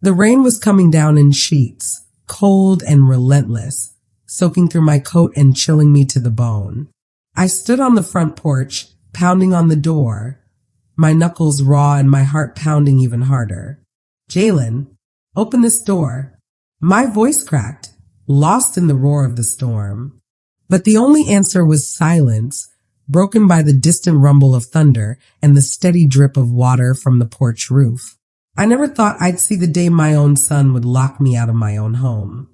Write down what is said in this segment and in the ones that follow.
The rain was coming down in sheets, cold and relentless, soaking through my coat and chilling me to the bone. I stood on the front porch, pounding on the door, my knuckles raw and my heart pounding even harder. "Jalen, open this door." My voice cracked, lost in the roar of the storm. But the only answer was silence, broken by the distant rumble of thunder and the steady drip of water from the porch roof. I never thought I'd see the day my own son would lock me out of my own home.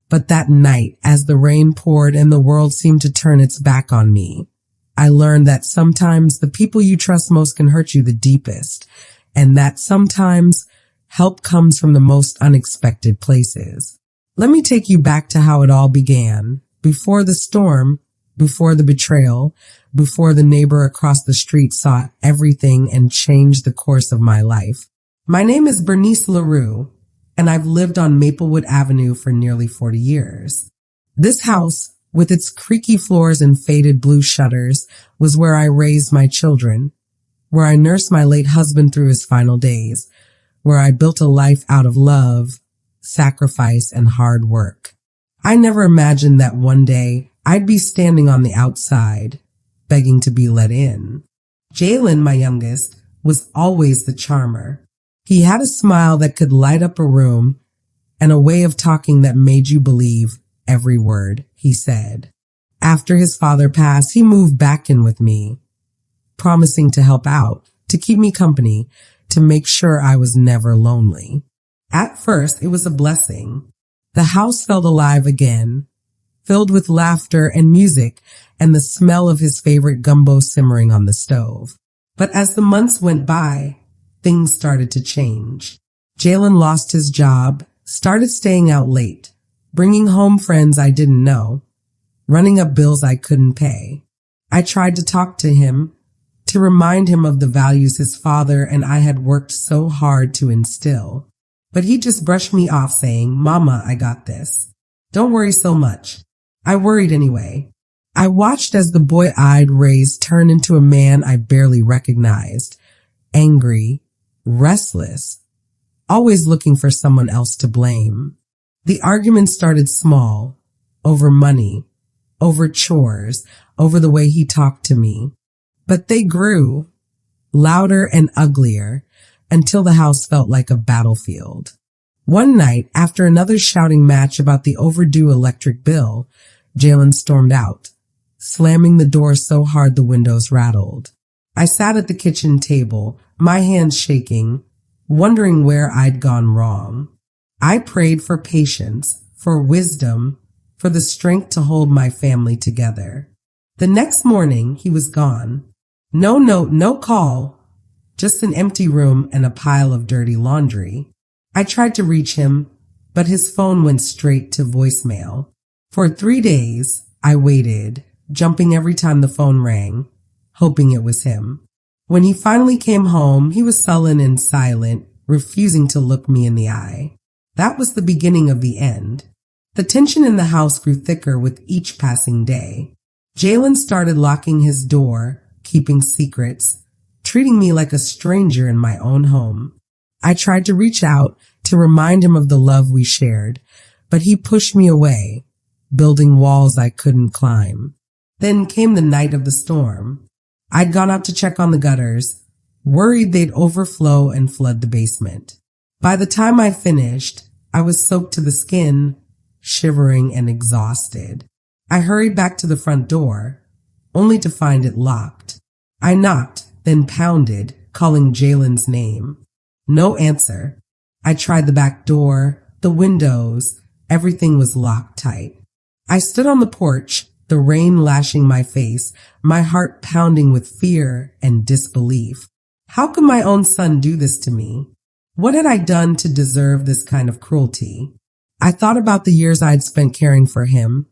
But that night, as the rain poured and the world seemed to turn its back on me, I learned that sometimes the people you trust most can hurt you the deepest, and that sometimes help comes from the most unexpected places. Let me take you back to how it all began. Before the storm, before the betrayal, before the neighbor across the street saw everything and changed the course of my life. My name is Bernice LaRue, and I've lived on Maplewood Avenue for nearly 40 years. This house, with its creaky floors and faded blue shutters, was where I raised my children, where I nursed my late husband through his final days, where I built a life out of love, sacrifice, and hard work. I never imagined that one day I'd be standing on the outside, begging to be let in. Jalen, my youngest, was always the charmer. He had a smile that could light up a room and a way of talking that made you believe every word he said. After his father passed, he moved back in with me, promising to help out, to keep me company, to make sure I was never lonely. At first, it was a blessing. The house felt alive again, filled with laughter and music and the smell of his favorite gumbo simmering on the stove. But as the months went by, things started to change. Jalen lost his job, started staying out late, bringing home friends I didn't know, running up bills I couldn't pay. I tried to talk to him, to remind him of the values his father and I had worked so hard to instill. But he just brushed me off saying, "Mama, I got this. Don't worry so much." I worried anyway. I watched as the boy-eyed Rays turned into a man I barely recognized, angry, restless, always looking for someone else to blame. The arguments started small, over money, over chores, over the way he talked to me. But they grew, louder and uglier, until the house felt like a battlefield. One night, after another shouting match about the overdue electric bill, Jalen stormed out, slamming the door so hard the windows rattled. I sat at the kitchen table, my hands shaking, wondering where I'd gone wrong. I prayed for patience, for wisdom, for the strength to hold my family together. The next morning, he was gone. No note, no call, just an empty room and a pile of dirty laundry. I tried to reach him, but his phone went straight to voicemail. For 3 days, I waited, jumping every time the phone rang, hoping it was him. When he finally came home, he was sullen and silent, refusing to look me in the eye. That was the beginning of the end. The tension in the house grew thicker with each passing day. Jalen started locking his door, keeping secrets, treating me like a stranger in my own home. I tried to reach out to remind him of the love we shared, but he pushed me away, building walls I couldn't climb. Then came the night of the storm. I'd gone out to check on the gutters, worried they'd overflow and flood the basement. By the time I finished, I was soaked to the skin, shivering and exhausted. I hurried back to the front door, only to find it locked. I knocked, then pounded, calling Jalen's name. No answer. I tried the back door, the windows, everything was locked tight. I stood on the porch, the rain lashing my face, my heart pounding with fear and disbelief. How could my own son do this to me? What had I done to deserve this kind of cruelty? I thought about the years I'd spent caring for him,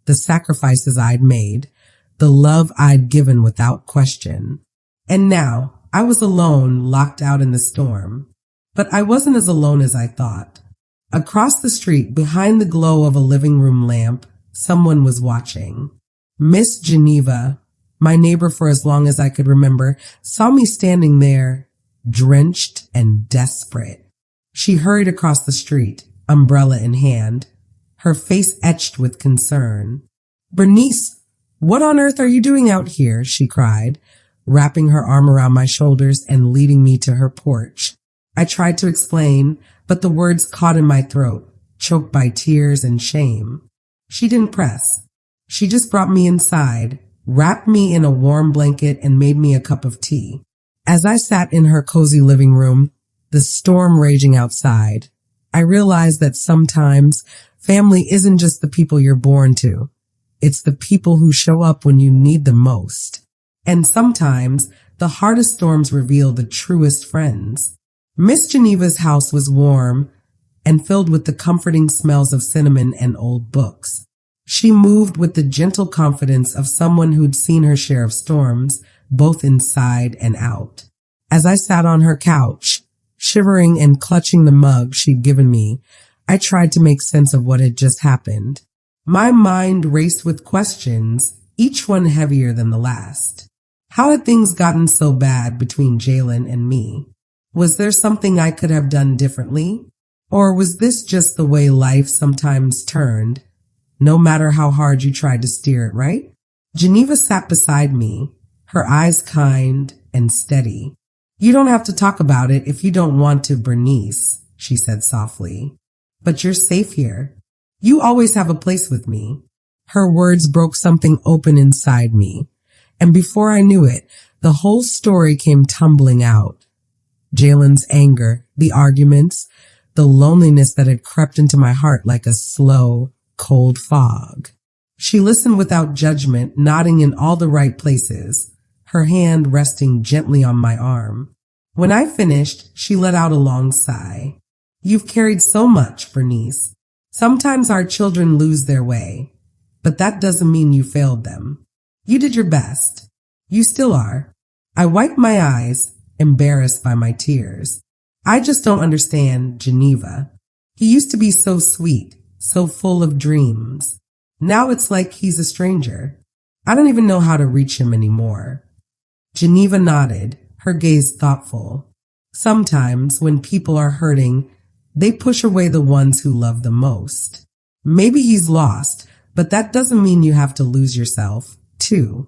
the sacrifices I'd made, the love I'd given without question. And now I was alone, locked out in the storm. But I wasn't as alone as I thought. Across the street, behind the glow of a living room lamp, someone was watching. Miss Geneva, my neighbor for as long as I could remember, saw me standing there, drenched and desperate. She hurried across the street, umbrella in hand, her face etched with concern. "Bernice, what on earth are you doing out here?" she cried, wrapping her arm around my shoulders and leading me to her porch. I tried to explain, but the words caught in my throat, choked by tears and shame. She didn't press. She just brought me inside, wrapped me in a warm blanket, and made me a cup of tea. As I sat in her cozy living room, the storm raging outside, I realized that sometimes family isn't just the people you're born to. It's the people who show up when you need them most. And sometimes the hardest storms reveal the truest friends. Miss Geneva's house was warm and filled with the comforting smells of cinnamon and old books. She moved with the gentle confidence of someone who'd seen her share of storms, both inside and out. As I sat on her couch, shivering and clutching the mug she'd given me, I tried to make sense of what had just happened. My mind raced with questions, each one heavier than the last. How had things gotten so bad between Jalen and me? Was there something I could have done differently? Or was this just the way life sometimes turned, no matter how hard you tried to steer it right? Geneva sat beside me, her eyes kind and steady. "You don't have to talk about it if you don't want to, Bernice," she said softly. "But you're safe here. You always have a place with me." Her words broke something open inside me, and before I knew it, the whole story came tumbling out. Jalen's anger, the arguments, the loneliness that had crept into my heart like a slow, cold fog. She listened without judgment, nodding in all the right places, her hand resting gently on my arm. When I finished, she let out a long sigh. "You've carried so much, Bernice. Sometimes our children lose their way, but that doesn't mean you failed them. You did your best. You still are." I wiped my eyes, embarrassed by my tears. "I just don't understand Geneva. He used to be so sweet, so full of dreams. Now it's like he's a stranger. I don't even know how to reach him anymore." Geneva nodded, her gaze thoughtful. "Sometimes when people are hurting, they push away the ones who love the most. Maybe he's lost, but that doesn't mean you have to lose yourself, too."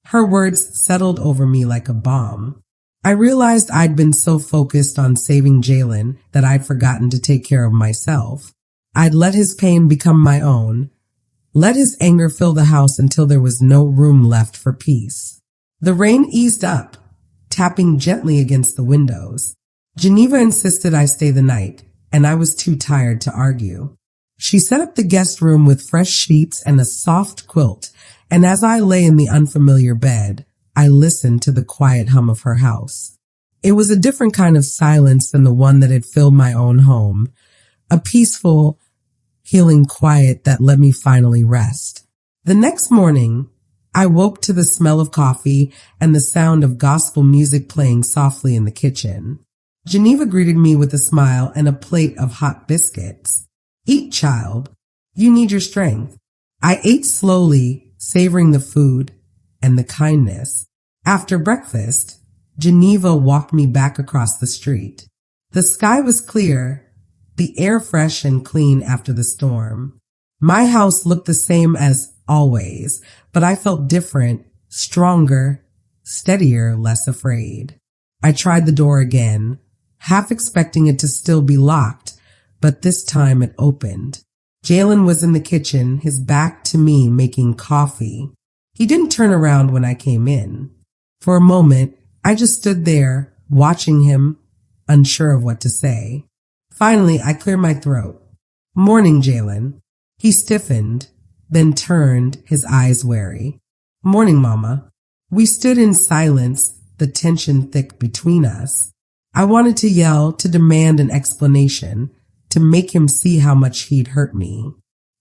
Her words settled over me like a bomb. I realized I'd been so focused on saving Jalen that I'd forgotten to take care of myself. I'd let his pain become my own, let his anger fill the house until there was no room left for peace. The rain eased up, tapping gently against the windows. Geneva insisted I stay the night, and I was too tired to argue. She set up the guest room with fresh sheets and a soft quilt, and as I lay in the unfamiliar bed, I listened to the quiet hum of her house. It was a different kind of silence than the one that had filled my own home, a peaceful, healing quiet that let me finally rest. The next morning, I woke to the smell of coffee and the sound of gospel music playing softly in the kitchen. Geneva greeted me with a smile and a plate of hot biscuits. "Eat, child. You need your strength." I ate slowly, savoring the food and the kindness. After breakfast, Geneva walked me back across the street. The sky was clear, the air fresh and clean after the storm. My house looked the same as always, but I felt different, stronger, steadier, less afraid. I tried the door again, half expecting it to still be locked, but this time it opened. Jalen was in the kitchen, his back to me, making coffee. He didn't turn around when I came in. For a moment, I just stood there, watching him, unsure of what to say. Finally, I cleared my throat. "Morning, Jalen." He stiffened, then turned, his eyes wary. "Morning, Mama." We stood in silence, the tension thick between us. I wanted to yell, to demand an explanation, to make him see how much he'd hurt me.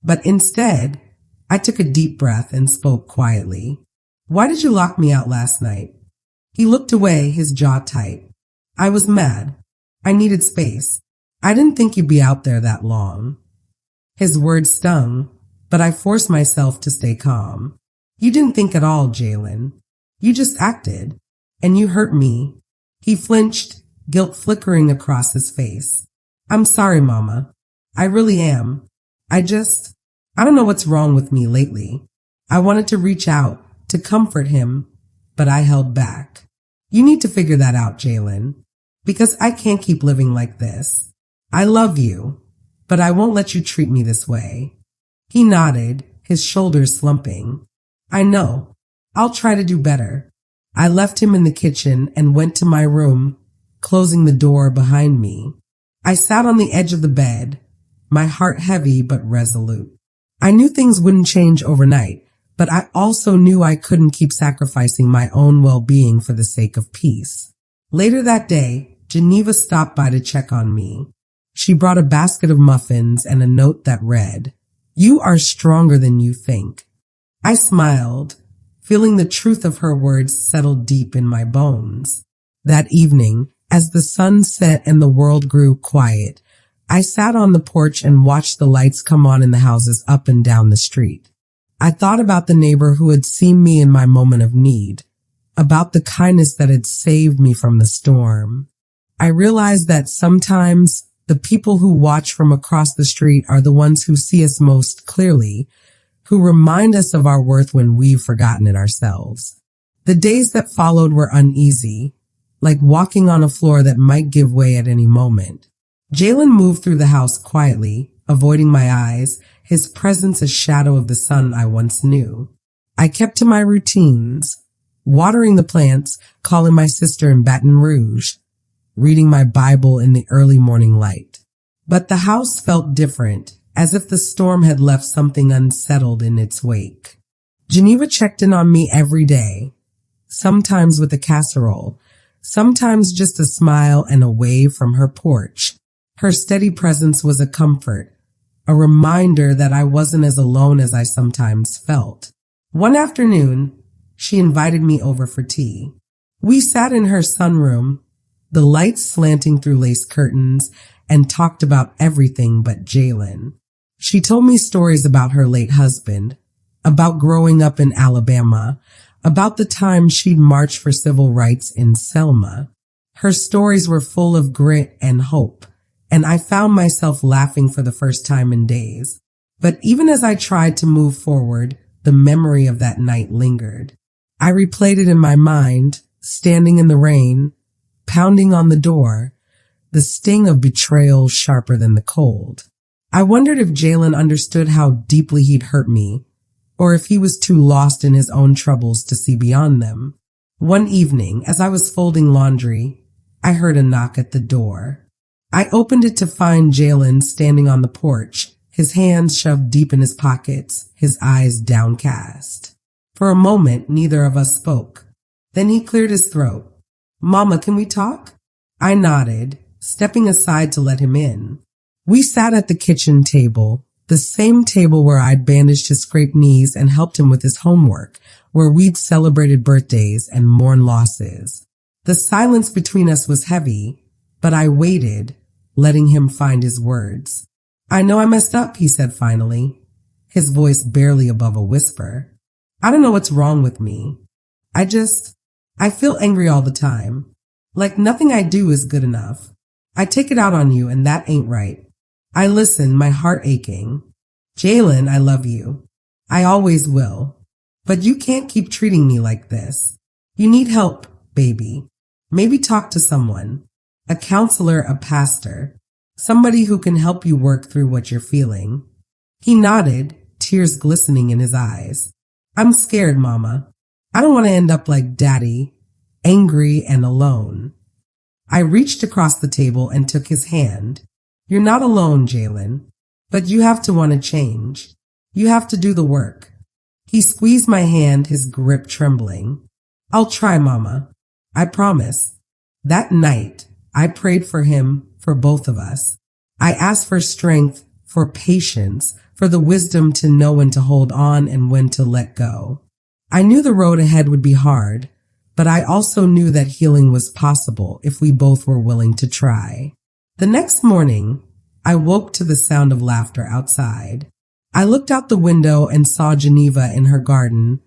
But instead, I took a deep breath and spoke quietly. "Why did you lock me out last night?" He looked away, his jaw tight. "I was mad. I needed space. I didn't think you'd be out there that long." His words stung, but I forced myself to stay calm. "You didn't think at all, Jalen. You just acted, and you hurt me." He flinched, guilt flickering across his face. I'm sorry, Mama. I really am. I don't know what's wrong with me lately. I wanted to reach out to comfort him, but I held back. You need to figure that out, Jalen, because I can't keep living like this. I love you, but I won't let you treat me this way. He nodded, his shoulders slumping. I know. I'll try to do better. I left him in the kitchen and went to my room, closing the door behind me. I sat on the edge of the bed, my heart heavy but resolute. I knew things wouldn't change overnight, but I also knew I couldn't keep sacrificing my own well-being for the sake of peace. Later that day, Geneva stopped by to check on me. She brought a basket of muffins and a note that read, "You are stronger than you think." I smiled, feeling the truth of her words settle deep in my bones. That evening, as the sun set and the world grew quiet, I sat on the porch and watched the lights come on in the houses up and down the street. I thought about the neighbor who had seen me in my moment of need, about the kindness that had saved me from the storm. I realized that sometimes the people who watch from across the street are the ones who see us most clearly, who remind us of our worth when we've forgotten it ourselves. The days that followed were uneasy, like walking on a floor that might give way at any moment. Jalen moved through the house quietly, avoiding my eyes, his presence a shadow of the son I once knew. I kept to my routines, watering the plants, calling my sister in Baton Rouge, reading my Bible in the early morning light. But the house felt different, as if the storm had left something unsettled in its wake. Geneva checked in on me every day, sometimes with a casserole, sometimes just a smile and a wave from her porch. Her steady presence was a comfort, a reminder that I wasn't as alone as I sometimes felt. One afternoon, she invited me over for tea. We sat in her sunroom, the lights slanting through lace curtains, and talked about everything but Jalen. She told me stories about her late husband, about growing up in Alabama, about the time she'd marched for civil rights in Selma. Her stories were full of grit and hope, and I found myself laughing for the first time in days. But even as I tried to move forward, the memory of that night lingered. I replayed it in my mind, standing in the rain, pounding on the door, the sting of betrayal sharper than the cold. I wondered if Jalen understood how deeply he'd hurt me, or if he was too lost in his own troubles to see beyond them. One evening, as I was folding laundry, I heard a knock at the door. I opened it to find Jalen standing on the porch, his hands shoved deep in his pockets, his eyes downcast. For a moment, neither of us spoke. Then he cleared his throat. "Mama, can we talk?" I nodded, stepping aside to let him in. We sat at the kitchen table, the same table where I'd bandaged his scraped knees and helped him with his homework, where we'd celebrated birthdays and mourned losses. The silence between us was heavy, but I waited, letting him find his words. "I know I messed up," he said finally, his voice barely above a whisper. "I don't know what's wrong with me. I feel angry all the time. Like nothing I do is good enough. I take it out on you and that ain't right." I listened, my heart aching. "Jalen, I love you. I always will. But you can't keep treating me like this. You need help, baby. Maybe talk to someone. A counselor, a pastor. Somebody who can help you work through what you're feeling." He nodded, tears glistening in his eyes. "I'm scared, Mama. I don't want to end up like Daddy, angry and alone." I reached across the table and took his hand. "You're not alone, Jalen, but you have to want to change. You have to do the work." He squeezed my hand, his grip trembling. "I'll try, Mama. I promise." That night, I prayed for him, for both of us. I asked for strength, for patience, for the wisdom to know when to hold on and when to let go. I knew the road ahead would be hard, but I also knew that healing was possible if we both were willing to try. The next morning, I woke to the sound of laughter outside. I looked out the window and saw Geneva in her garden,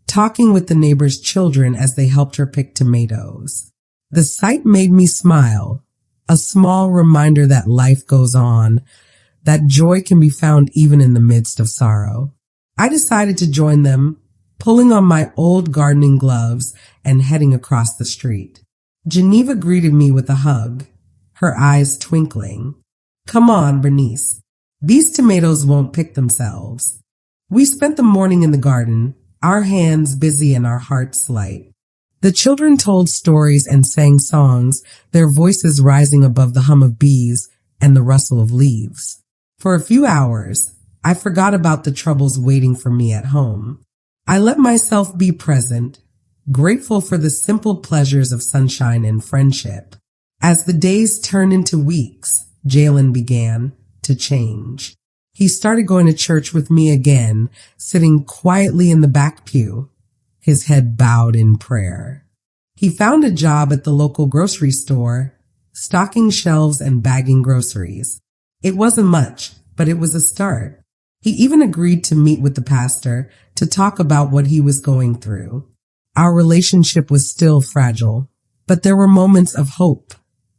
talking with the neighbors' children as they helped her pick tomatoes. The sight made me smile, a small reminder that life goes on, that joy can be found even in the midst of sorrow. I decided to join them, pulling on my old gardening gloves and heading across the street. Geneva greeted me with a hug, her eyes twinkling. Come on, Bernice. These tomatoes won't pick themselves. We spent the morning in the garden, our hands busy and our hearts light. The children told stories and sang songs, their voices rising above the hum of bees and the rustle of leaves. For a few hours, I forgot about the troubles waiting for me at home. I let myself be present, grateful for the simple pleasures of sunshine and friendship. As the days turned into weeks, Jalen began to change. He started going to church with me again, sitting quietly in the back pew, his head bowed in prayer. He found a job at the local grocery store, stocking shelves and bagging groceries. It wasn't much, but it was a start. He even agreed to meet with the pastor to talk about what he was going through. Our relationship was still fragile, but there were moments of hope,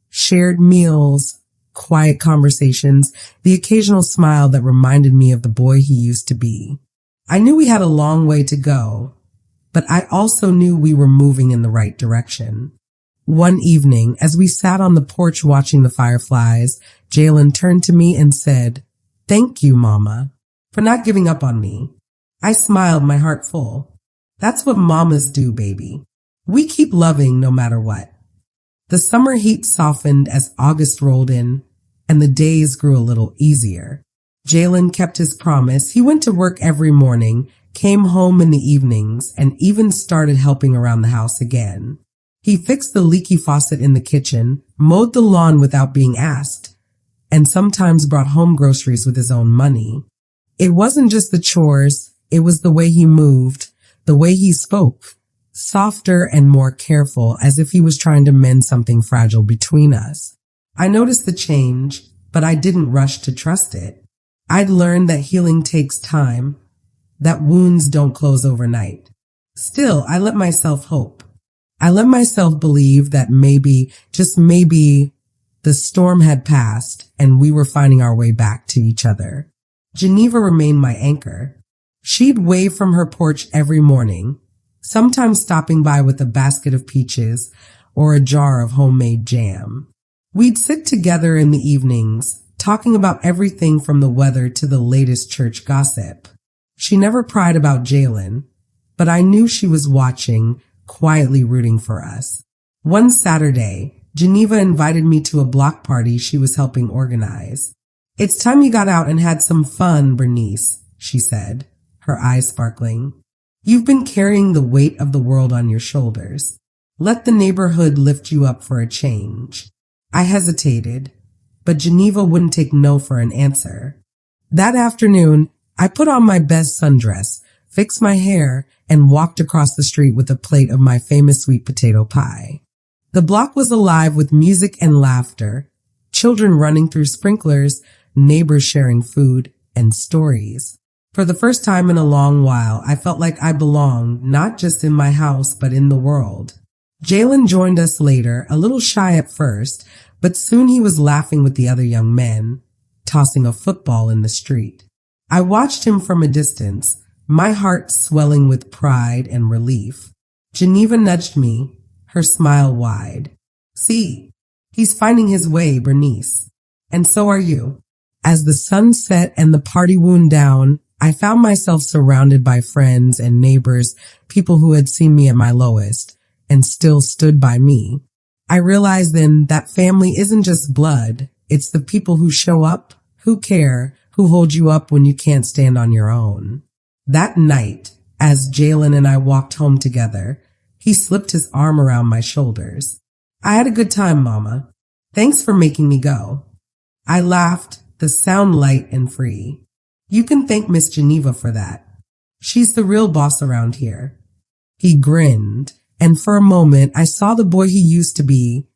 shared meals, quiet conversations, the occasional smile that reminded me of the boy he used to be. I knew we had a long way to go, but I also knew we were moving in the right direction. One evening, as we sat on the porch watching the fireflies, Jalen turned to me and said, "Thank you, Mama, for not giving up on me." I smiled, my heart full. That's what mamas do, baby. We keep loving no matter what. The summer heat softened as August rolled in, and the days grew a little easier. Jalen kept his promise. He went to work every morning, came home in the evenings, and even started helping around the house again. He fixed the leaky faucet in the kitchen, mowed the lawn without being asked, and sometimes brought home groceries with his own money. It wasn't just the chores, it was the way he moved, the way he spoke, softer and more careful, as if he was trying to mend something fragile between us. I noticed the change, but I didn't rush to trust it. I'd learned that healing takes time, that wounds don't close overnight. Still, I let myself hope. I let myself believe that maybe, just maybe, the storm had passed and we were finding our way back to each other. Geneva remained my anchor. She'd wave from her porch every morning, sometimes stopping by with a basket of peaches or a jar of homemade jam. We'd sit together in the evenings, talking about everything from the weather to the latest church gossip. She never pried about Jalen, but I knew she was watching, quietly rooting for us. One Saturday, Geneva invited me to a block party she was helping organize. "It's time you got out and had some fun, Bernice," she said, her eyes sparkling. "You've been carrying the weight of the world on your shoulders. Let the neighborhood lift you up for a change." I hesitated, but Geneva wouldn't take no for an answer. That afternoon, I put on my best sundress, fixed my hair, and walked across the street with a plate of my famous sweet potato pie. The block was alive with music and laughter, children running through sprinklers, neighbors sharing food, and stories. For the first time in a long while, I felt like I belonged, not just in my house, but in the world. Jalen joined us later, a little shy at first, but soon he was laughing with the other young men, tossing a football in the street. I watched him from a distance, my heart swelling with pride and relief. Geneva nudged me, her smile wide. "See, he's finding his way, Bernice. And so are you." As the sun set and the party wound down, I found myself surrounded by friends and neighbors, people who had seen me at my lowest and still stood by me. I realized then that family isn't just blood. It's the people who show up, who care, who hold you up when you can't stand on your own. That night, as Jalen and I walked home together, he slipped his arm around my shoulders. "I had a good time, Mama. Thanks for making me go." I laughed, the sound light and free. "You can thank Miss Geneva for that. She's the real boss around here." He grinned, and for a moment I saw the boy he used to be,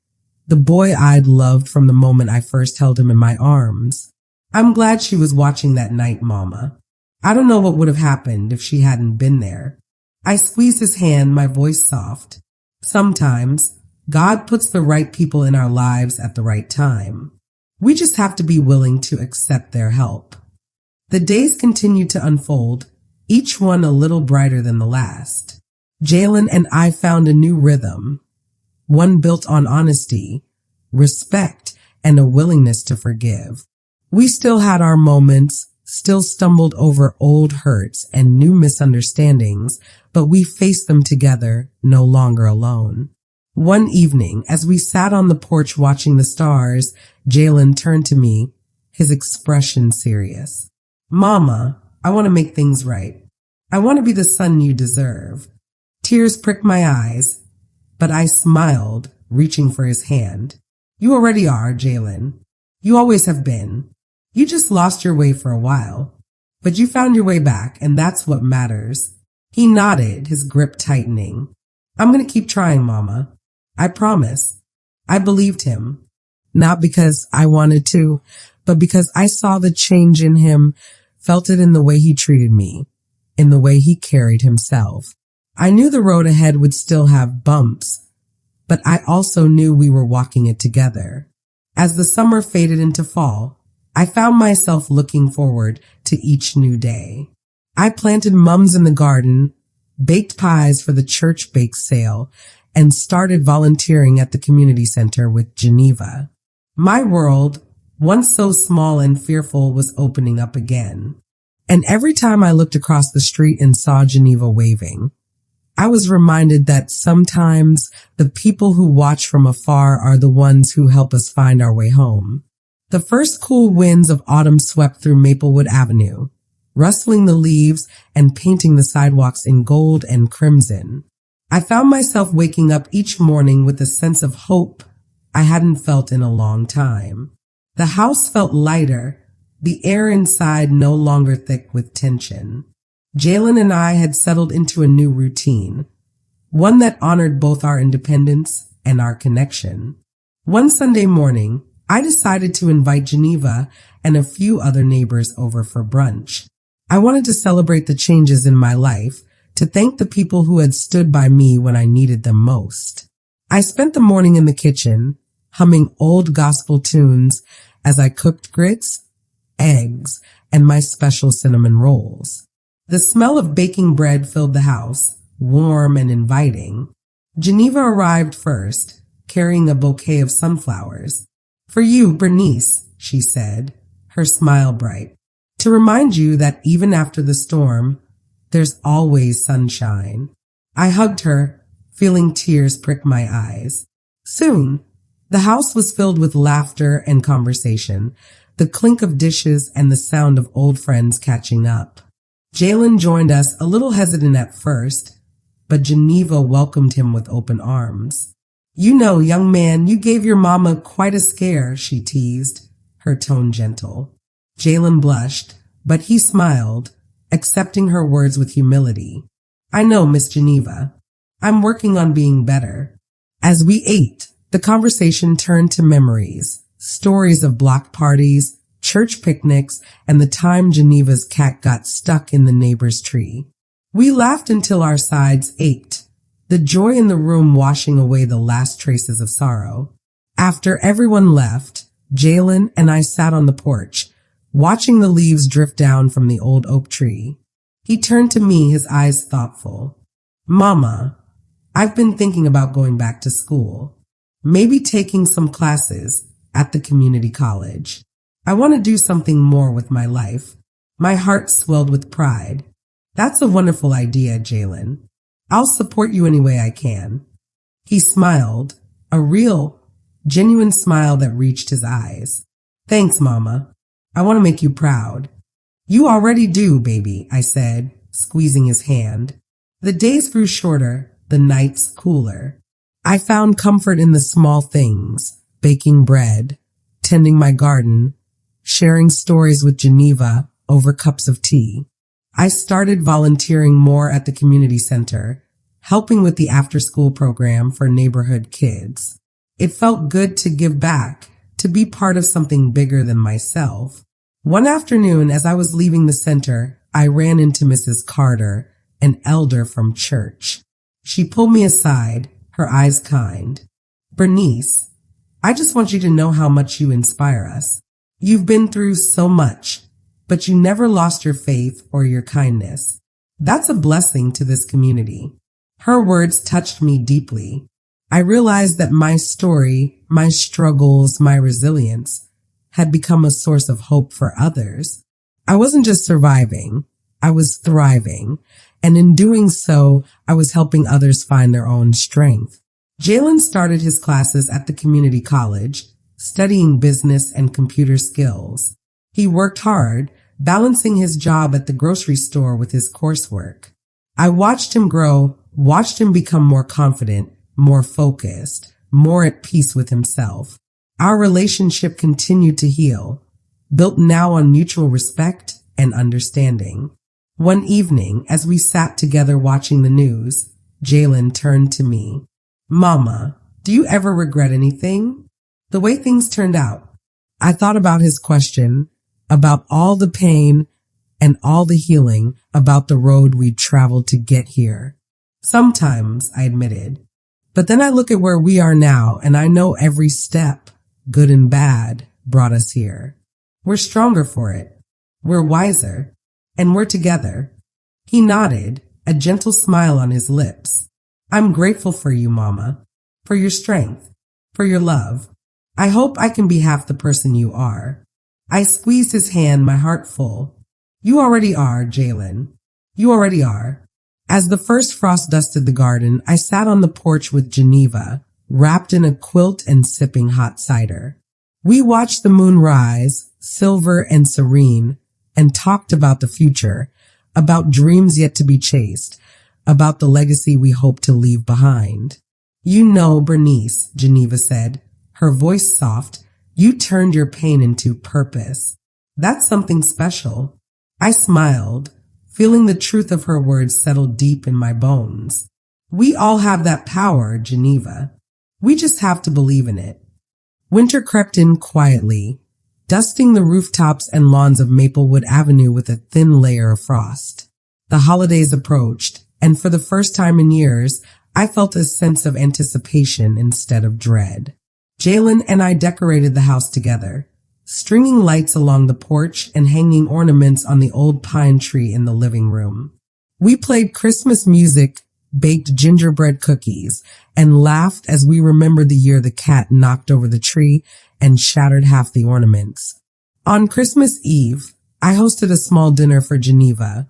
the boy I'd loved from the moment I first held him in my arms. "I'm glad she was watching that night, Mama. I don't know what would have happened if she hadn't been there." I squeezed his hand, my voice soft. "Sometimes God puts the right people in our lives at the right time. We just have to be willing to accept their help. The days continued to unfold, each one a little brighter than the last. Jalen and I found a new rhythm, one built on honesty, respect, and a willingness to forgive. We still had our moments, still stumbled over old hurts and new misunderstandings, but we faced them together, no longer alone. One evening, as we sat on the porch watching the stars, Jalen turned to me, his expression serious. Mama, I want to make things right. I want to be the son you deserve. Tears pricked my eyes, but I smiled, reaching for his hand. You already are, Jalen. You always have been. You just lost your way for a while. But you found your way back, and that's what matters. He nodded, his grip tightening. I'm going to keep trying, Mama. I promise. I believed him. Not because I wanted to, but because I saw the change in him, felt it in the way he treated me, in the way he carried himself. I knew the road ahead would still have bumps, but I also knew we were walking it together. As the summer faded into fall, I found myself looking forward to each new day. I planted mums in the garden, baked pies for the church bake sale, and started volunteering at the community center with Geneva. My world, once so small and fearful, was opening up again. And every time I looked across the street and saw Geneva waving, I was reminded that sometimes the people who watch from afar are the ones who help us find our way home. The first cool winds of autumn swept through Maplewood Avenue, rustling the leaves and painting the sidewalks in gold and crimson. I found myself waking up each morning with a sense of hope I hadn't felt in a long time. The house felt lighter, the air inside no longer thick with tension. Jalen and I had settled into a new routine, one that honored both our independence and our connection. One Sunday morning, I decided to invite Geneva and a few other neighbors over for brunch. I wanted to celebrate the changes in my life, to thank the people who had stood by me when I needed them most. I spent the morning in the kitchen, humming old gospel tunes as I cooked grits, eggs, and my special cinnamon rolls. The smell of baking bread filled the house, warm and inviting. Geneva arrived first, carrying a bouquet of sunflowers. For you, Bernice, she said, her smile bright, to remind you that even after the storm, there's always sunshine. I hugged her, feeling tears prick my eyes. Soon, the house was filled with laughter and conversation, the clink of dishes and the sound of old friends catching up. Jalen joined us, a little hesitant at first, but Geneva welcomed him with open arms. You know, young man, you gave your mama quite a scare, she teased, her tone gentle. Jalen blushed, but he smiled, accepting her words with humility. I know, Miss Geneva. I'm working on being better. As we ate, the conversation turned to memories, stories of block parties, church picnics, and the time Geneva's cat got stuck in the neighbor's tree. We laughed until our sides ached, the joy in the room washing away the last traces of sorrow. After everyone left, Jalen and I sat on the porch, watching the leaves drift down from the old oak tree. He turned to me, his eyes thoughtful. Mama, I've been thinking about going back to school, maybe taking some classes at the community college. I want to do something more with my life. My heart swelled with pride. That's a wonderful idea, Jalen. I'll support you any way I can. He smiled, a real, genuine smile that reached his eyes. Thanks, Mama. I want to make you proud. You already do, baby, I said, squeezing his hand. The days grew shorter, the nights cooler. I found comfort in the small things, baking bread, tending my garden, sharing stories with Geneva over cups of tea. I started volunteering more at the community center, helping with the after-school program for neighborhood kids. It felt good to give back, to be part of something bigger than myself. One afternoon, as I was leaving the center, I ran into Mrs. Carter, an elder from church. She pulled me aside, her eyes kind. Bernice, I just want you to know how much you inspire us. You've been through so much, but you never lost your faith or your kindness. That's a blessing to this community." Her words touched me deeply. I realized that my story, my struggles, my resilience had become a source of hope for others. I wasn't just surviving, I was thriving, and in doing so, I was helping others find their own strength. Jalen started his classes at the community college, studying business and computer skills. He worked hard, balancing his job at the grocery store with his coursework. I watched him grow, watched him become more confident, more focused, more at peace with himself. Our relationship continued to heal, built now on mutual respect and understanding. One evening, as we sat together watching the news, Jalen turned to me. "Mama, do you ever regret anything?" The way things turned out. I thought about his question, about all the pain and all the healing, about the road we traveled to get here. Sometimes, I admitted. But then I look at where we are now, and I know every step, good and bad, brought us here. We're stronger for it. We're wiser. And we're together. He nodded, a gentle smile on his lips. "I'm grateful for you, Mama. For your strength. For your love. I hope I can be half the person you are." I squeezed his hand, my heart full. "You already are, Jalen. You already are." As the first frost dusted the garden, I sat on the porch with Geneva, wrapped in a quilt and sipping hot cider. We watched the moon rise, silver and serene, and talked about the future, about dreams yet to be chased, about the legacy we hope to leave behind. "You know, Bernice," Geneva said, her voice soft, "you turned your pain into purpose. That's something special." I smiled, feeling the truth of her words settle deep in my bones. "We all have that power, Geneva. We just have to believe in it." Winter crept in quietly, dusting the rooftops and lawns of Maplewood Avenue with a thin layer of frost. The holidays approached, and for the first time in years, I felt a sense of anticipation instead of dread. Jalen and I decorated the house together, stringing lights along the porch and hanging ornaments on the old pine tree in the living room. We played Christmas music, baked gingerbread cookies, and laughed as we remembered the year the cat knocked over the tree and shattered half the ornaments. On Christmas Eve, I hosted a small dinner for Geneva,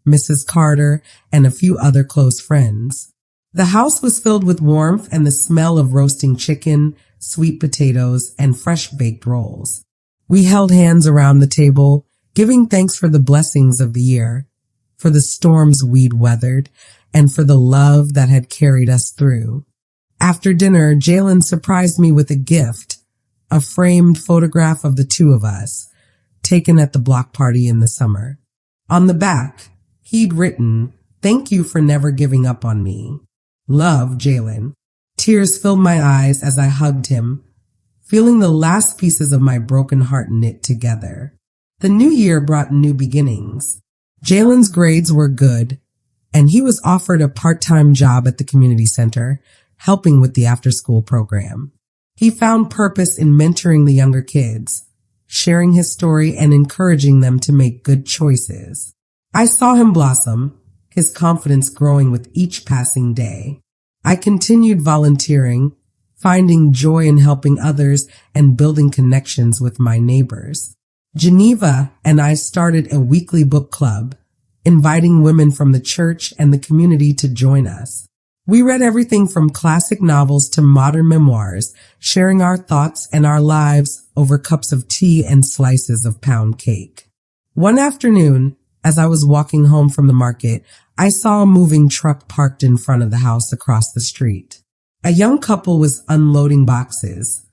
Mrs. Carter, and a few other close friends. The house was filled with warmth and the smell of roasting chicken, sweet potatoes, and fresh baked rolls. We held hands around the table, giving thanks for the blessings of the year, for the storms we'd weathered, and for the love that had carried us through. After dinner, Jalen surprised me with a gift, a framed photograph of the two of us, taken at the block party in the summer. On the back, he'd written, "Thank you for never giving up on me. Love, Jalen." Tears filled my eyes as I hugged him, feeling the last pieces of my broken heart knit together. The new year brought new beginnings. Jalen's grades were good, and he was offered a part-time job at the community center, helping with the after-school program. He found purpose in mentoring the younger kids, sharing his story and encouraging them to make good choices. I saw him blossom, his confidence growing with each passing day. I continued volunteering, finding joy in helping others and building connections with my neighbors. Geneva and I started a weekly book club, inviting women from the church and the community to join us. We read everything from classic novels to modern memoirs, sharing our thoughts and our lives over cups of tea and slices of pound cake. One afternoon, as I was walking home from the market, I saw a moving truck parked in front of the house across the street. A young couple was unloading boxes,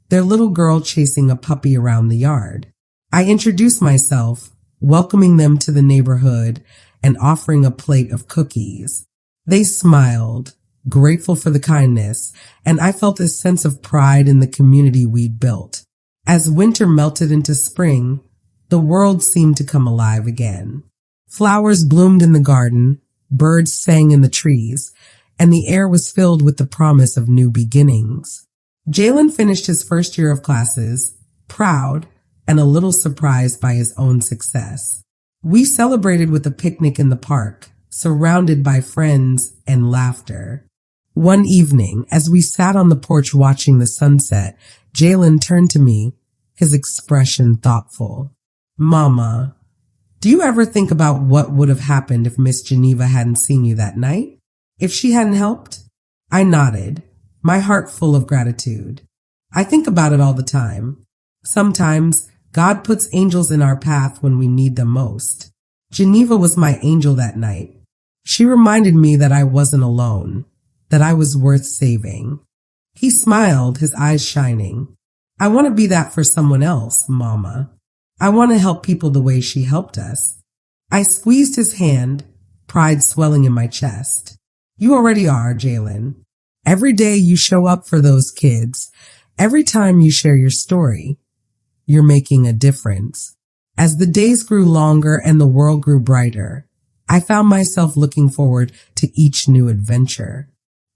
their little girl chasing a puppy around the yard. I introduced myself, welcoming them to the neighborhood and offering a plate of cookies. They smiled, grateful for the kindness, and I felt a sense of pride in the community we'd built. As winter melted into spring, the world seemed to come alive again. Flowers bloomed in the garden, birds sang in the trees, and the air was filled with the promise of new beginnings. Jalen finished his first year of classes, proud and a little surprised by his own success. We celebrated with a picnic in the park, surrounded by friends and laughter. One evening, as we sat on the porch watching the sunset, Jalen turned to me, his expression thoughtful. Mama, do you ever think about what would have happened if Miss Geneva hadn't seen you that night? If she hadn't helped? I nodded, my heart full of gratitude. I think about it all the time. Sometimes God puts angels in our path when we need them most. Geneva was my angel that night. She reminded me that I wasn't alone, that I was worth saving. He smiled, his eyes shining. I want to be that for someone else, Mama. I want to help people the way she helped us. I squeezed his hand, pride swelling in my chest. You already are, Jalen. Every day you show up for those kids. Every time you share your story, you're making a difference. As the days grew longer and the world grew brighter, I found myself looking forward to each new adventure.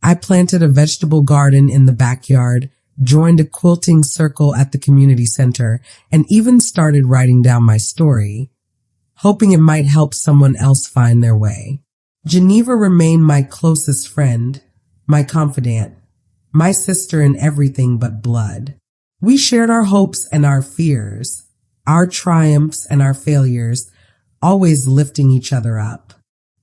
I planted a vegetable garden in the backyard, joined a quilting circle at the community center, and even started writing down my story, hoping it might help someone else find their way. Geneva remained my closest friend, my confidant, my sister in everything but blood. We shared our hopes and our fears, our triumphs and our failures, always lifting each other up.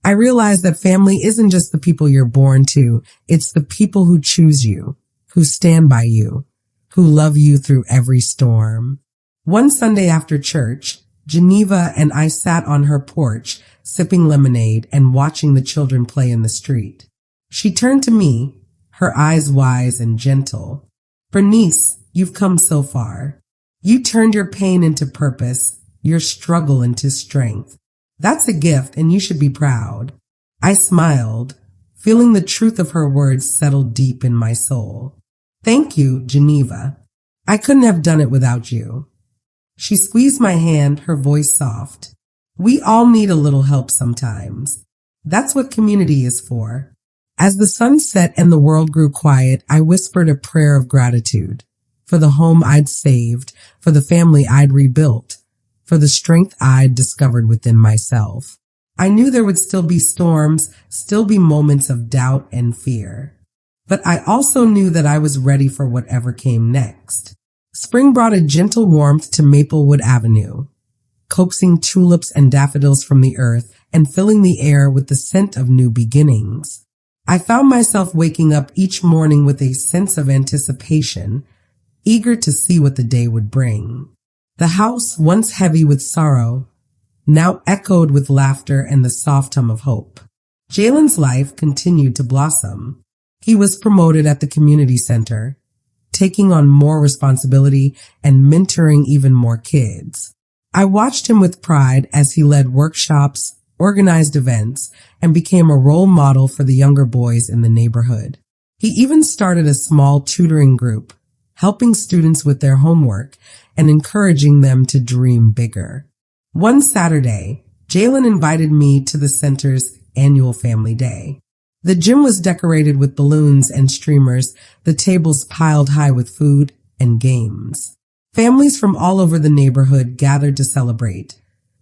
I realized that family isn't just the people you're born to, it's the people who choose you, who stand by you, who love you through every storm. One Sunday after church, Geneva and I sat on her porch, sipping lemonade and watching the children play in the street. She turned to me, her eyes wise and gentle. Bernice, you've come so far. You turned your pain into purpose, your struggle into strength. That's a gift and you should be proud. I smiled, feeling the truth of her words settle deep in my soul. Thank you, Geneva. I couldn't have done it without you. She squeezed my hand, her voice soft. We all need a little help sometimes. That's what community is for. As the sun set and the world grew quiet, I whispered a prayer of gratitude for the home I'd saved, for the family I'd rebuilt, for the strength I'd discovered within myself. I knew there would still be storms, still be moments of doubt and fear. But I also knew that I was ready for whatever came next. Spring brought a gentle warmth to Maplewood Avenue, coaxing tulips and daffodils from the earth and filling the air with the scent of new beginnings. I found myself waking up each morning with a sense of anticipation, eager to see what the day would bring. The house, once heavy with sorrow, now echoed with laughter and the soft hum of hope. Jalen's life continued to blossom. He was promoted at the community center, taking on more responsibility and mentoring even more kids. I watched him with pride as he led workshops, organized events, and became a role model for the younger boys in the neighborhood. He even started a small tutoring group, helping students with their homework and encouraging them to dream bigger. One Saturday, Jalen invited me to the center's annual family day. The gym was decorated with balloons and streamers, the tables piled high with food and games. Families from all over the neighborhood gathered to celebrate,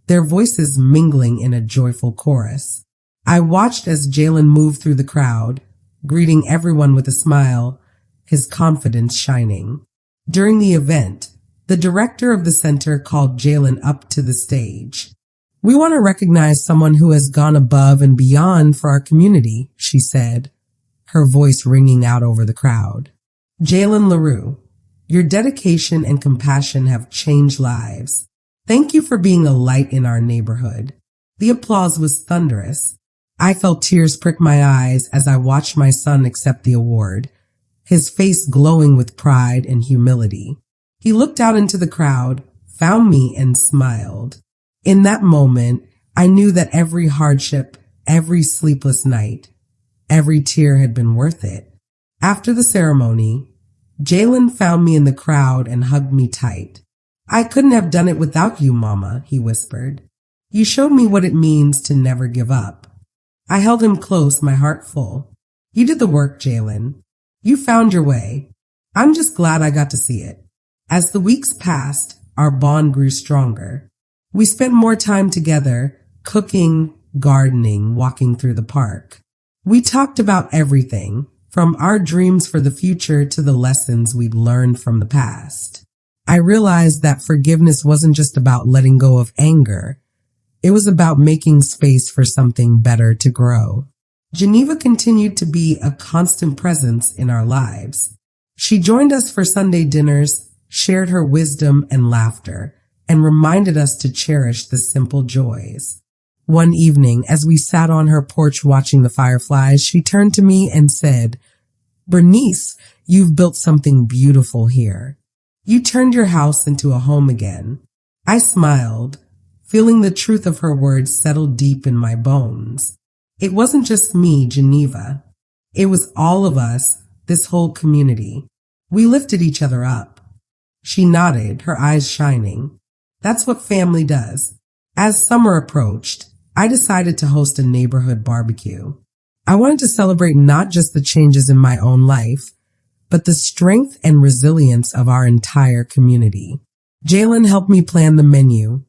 their voices mingling in a joyful chorus. I watched as Jalen moved through the crowd, greeting everyone with a smile, his confidence shining. During the event, the director of the center called Jalen up to the stage. We want to recognize someone who has gone above and beyond for our community, she said, her voice ringing out over the crowd. Jalen LaRue, your dedication and compassion have changed lives. Thank you for being a light in our neighborhood. The applause was thunderous. I felt tears prick my eyes as I watched my son accept the award, his face glowing with pride and humility. He looked out into the crowd, found me, and smiled. In that moment, I knew that every hardship, every sleepless night, every tear had been worth it. After the ceremony, Jalen found me in the crowd and hugged me tight. I couldn't have done it without you, Mama, he whispered. You showed me what it means to never give up. I held him close, my heart full. You did the work, Jalen. You found your way. I'm just glad I got to see it. As the weeks passed, our bond grew stronger. We spent more time together, cooking, gardening, walking through the park. We talked about everything, from our dreams for the future to the lessons we'd learned from the past. I realized that forgiveness wasn't just about letting go of anger. It was about making space for something better to grow. Geneva continued to be a constant presence in our lives. She joined us for Sunday dinners, shared her wisdom and laughter, and reminded us to cherish the simple joys. One evening, as we sat on her porch watching the fireflies, she turned to me and said, "Bernice, you've built something beautiful here. You turned your house into a home again." I smiled, feeling the truth of her words settle deep in my bones. It wasn't just me, Geneva. It was all of us, this whole community. We lifted each other up. She nodded, her eyes shining. That's what family does. As summer approached, I decided to host a neighborhood barbecue. I wanted to celebrate not just the changes in my own life, but the strength and resilience of our entire community. Jalen helped me plan the menu.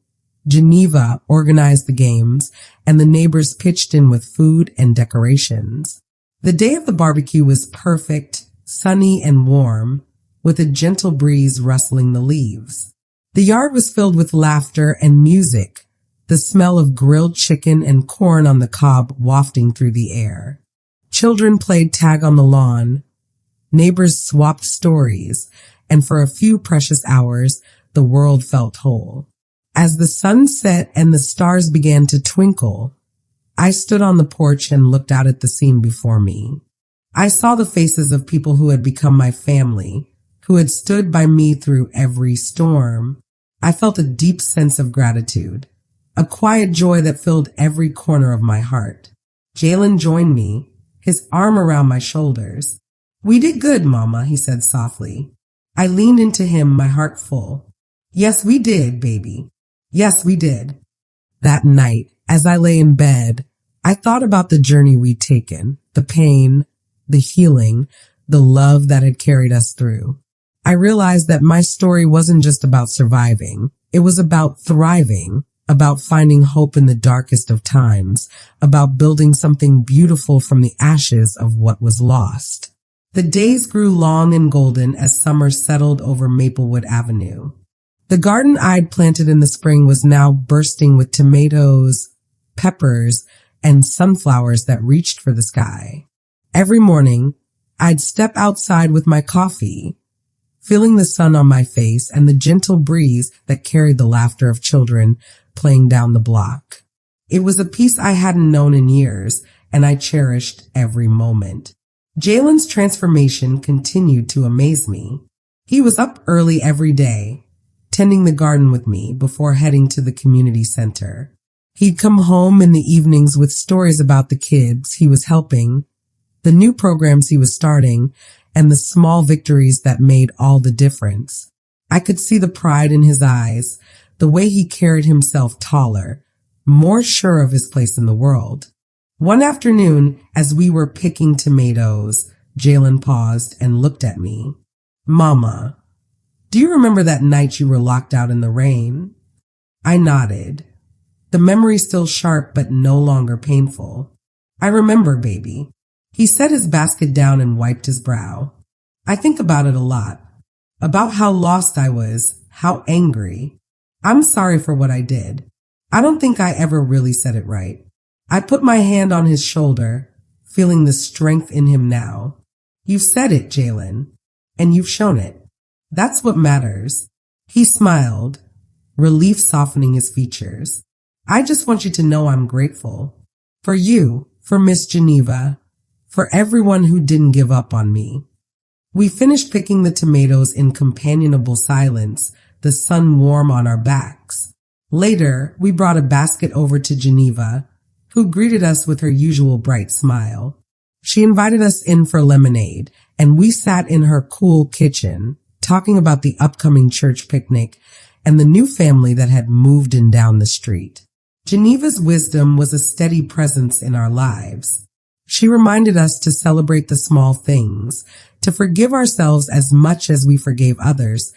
Geneva organized the games, and the neighbors pitched in with food and decorations. The day of the barbecue was perfect, sunny and warm, with a gentle breeze rustling the leaves. The yard was filled with laughter and music, the smell of grilled chicken and corn on the cob wafting through the air. Children played tag on the lawn. Neighbors swapped stories, and for a few precious hours, the world felt whole. As the sun set and the stars began to twinkle, I stood on the porch and looked out at the scene before me. I saw the faces of people who had become my family, who had stood by me through every storm. I felt a deep sense of gratitude, a quiet joy that filled every corner of my heart. Jalen joined me, his arm around my shoulders. "We did good, Mama," he said softly. I leaned into him, my heart full. "Yes, we did, baby. Yes, we did." That night, as I lay in bed, I thought about the journey we'd taken, the pain, the healing, the love that had carried us through. I realized that my story wasn't just about surviving. It was about thriving, about finding hope in the darkest of times, about building something beautiful from the ashes of what was lost. The days grew long and golden as summer settled over Maplewood Avenue. The garden I'd planted in the spring was now bursting with tomatoes, peppers, and sunflowers that reached for the sky. Every morning, I'd step outside with my coffee, feeling the sun on my face and the gentle breeze that carried the laughter of children playing down the block. It was a peace I hadn't known in years, and I cherished every moment. Jalen's transformation continued to amaze me. He was up early every day, tending the garden with me before heading to the community center. He'd come home in the evenings with stories about the kids he was helping, the new programs he was starting, and the small victories that made all the difference. I could see the pride in his eyes, the way he carried himself taller, more sure of his place in the world. One afternoon, as we were picking tomatoes, Jalen paused and looked at me. "Mama, do you remember that night you were locked out in the rain?" I nodded, the memory still sharp but no longer painful. "I remember, baby." He set his basket down and wiped his brow. "I think about it a lot, about how lost I was, how angry. I'm sorry for what I did. I don't think I ever really said it right." I put my hand on his shoulder, feeling the strength in him now. "You've said it, Jalen, and you've shown it. That's what matters." He smiled, relief softening his features. "I just want you to know I'm grateful. For you, for Miss Geneva, for everyone who didn't give up on me." We finished picking the tomatoes in companionable silence, the sun warm on our backs. Later, we brought a basket over to Geneva, who greeted us with her usual bright smile. She invited us in for lemonade, and we sat in her cool kitchen, talking about the upcoming church picnic and the new family that had moved in down the street. Geneva's wisdom was a steady presence in our lives. She reminded us to celebrate the small things, to forgive ourselves as much as we forgave others,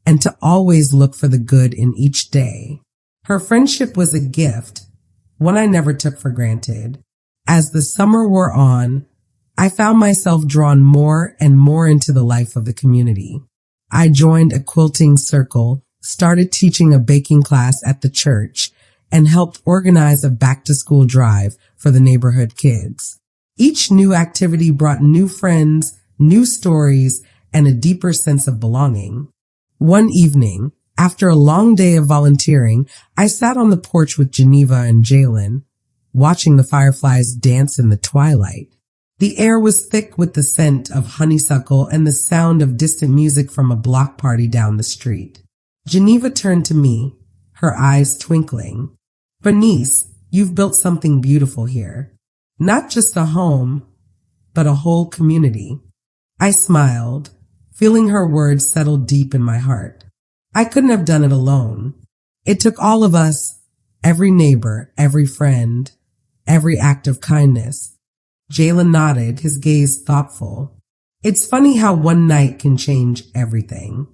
and to always look for the good in each day. Her friendship was a gift, one I never took for granted. As the summer wore on, I found myself drawn more and more into the life of the community. I joined a quilting circle, started teaching a baking class at the church, and helped organize a back-to-school drive for the neighborhood kids. Each new activity brought new friends, new stories, and a deeper sense of belonging. One evening, after a long day of volunteering, I sat on the porch with Geneva and Jalen, watching the fireflies dance in the twilight. The air was thick with the scent of honeysuckle and the sound of distant music from a block party down the street. Geneva turned to me, her eyes twinkling. "Bernice, you've built something beautiful here. Not just a home, but a whole community." I smiled, feeling her words settle deep in my heart. I couldn't have done it alone. It took all of us, every neighbor, every friend, every act of kindness. Jalen nodded, his gaze thoughtful. "It's funny how one night can change everything.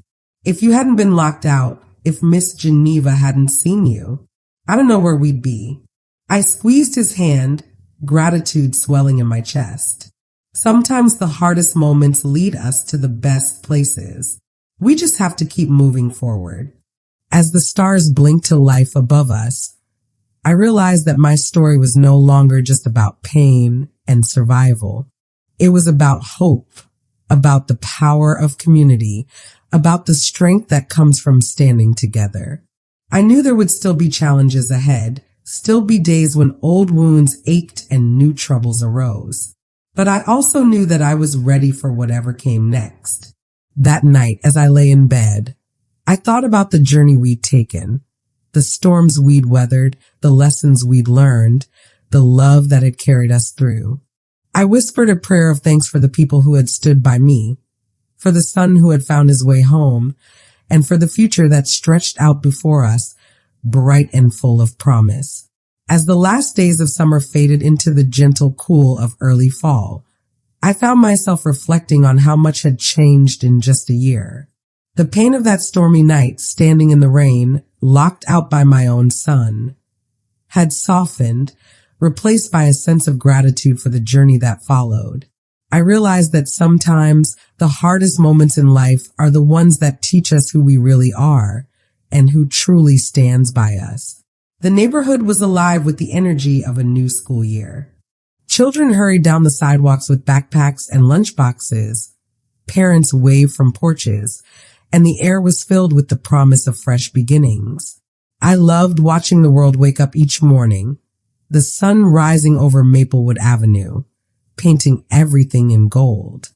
If you hadn't been locked out, if Miss Geneva hadn't seen you, I don't know where we'd be." I squeezed his hand, gratitude swelling in my chest. Sometimes the hardest moments lead us to the best places. We just have to keep moving forward. As the stars blinked to life above us, I realized that my story was no longer just about pain and survival. It was about hope, about the power of community, about the strength that comes from standing together. I knew there would still be challenges ahead, still be days when old wounds ached and new troubles arose. But I also knew that I was ready for whatever came next. That night, as I lay in bed, I thought about the journey we'd taken, the storms we'd weathered, the lessons we'd learned, the love that had carried us through. I whispered a prayer of thanks for the people who had stood by me, for the son who had found his way home, and for the future that stretched out before us, bright and full of promise. As the last days of summer faded into the gentle cool of early fall, I found myself reflecting on how much had changed in just a year. The pain of that stormy night, standing in the rain, locked out by my own son, had softened, replaced by a sense of gratitude for the journey that followed. I realized that sometimes the hardest moments in life are the ones that teach us who we really are and who truly stands by us. The neighborhood was alive with the energy of a new school year. Children hurried down the sidewalks with backpacks and lunchboxes. Parents waved from porches, and the air was filled with the promise of fresh beginnings. I loved watching the world wake up each morning, the sun rising over Maplewood Avenue, painting everything in gold.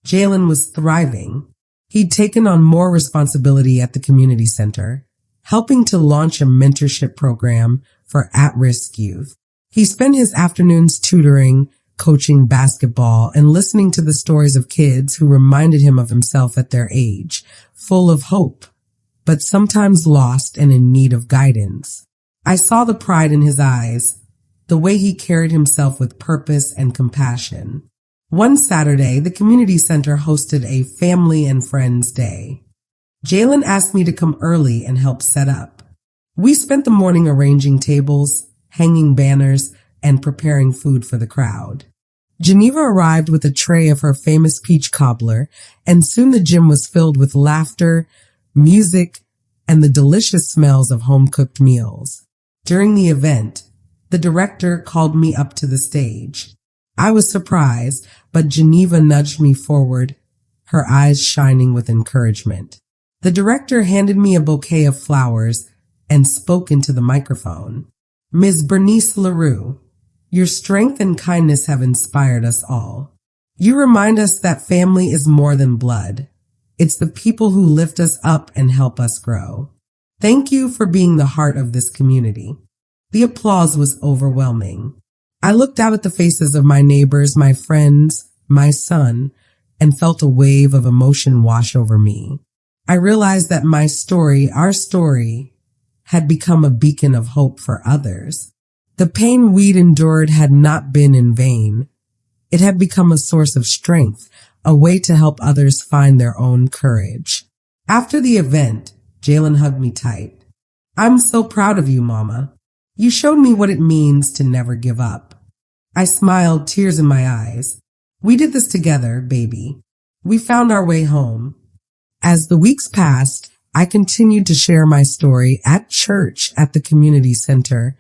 Jalen was thriving. He'd taken on more responsibility at the community center, helping to launch a mentorship program for at-risk youth. He spent his afternoons tutoring, coaching basketball, and listening to the stories of kids who reminded him of himself at their age, full of hope, but sometimes lost and in need of guidance. I saw the pride in his eyes, the way he carried himself with purpose and compassion. One Saturday, the community center hosted a family and friends day. Jalen asked me to come early and help set up. We spent the morning arranging tables, hanging banners, and preparing food for the crowd. Geneva arrived with a tray of her famous peach cobbler, and soon the gym was filled with laughter, music, and the delicious smells of home-cooked meals. During the event, the director called me up to the stage. I was surprised, but Geneva nudged me forward, her eyes shining with encouragement. The director handed me a bouquet of flowers and spoke into the microphone. "Ms. Bernice LaRue, your strength and kindness have inspired us all. You remind us that family is more than blood. It's the people who lift us up and help us grow. Thank you for being the heart of this community." The applause was overwhelming. I looked out at the faces of my neighbors, my friends, my son, and felt a wave of emotion wash over me. I realized that my story, our story, had become a beacon of hope for others. The pain we'd endured had not been in vain. It had become a source of strength, a way to help others find their own courage. After the event, Jalen hugged me tight. "I'm so proud of you, Mama. You showed me what it means to never give up." I smiled, tears in my eyes. "We did this together, baby. We found our way home." As the weeks passed, I continued to share my story at church, at the community center,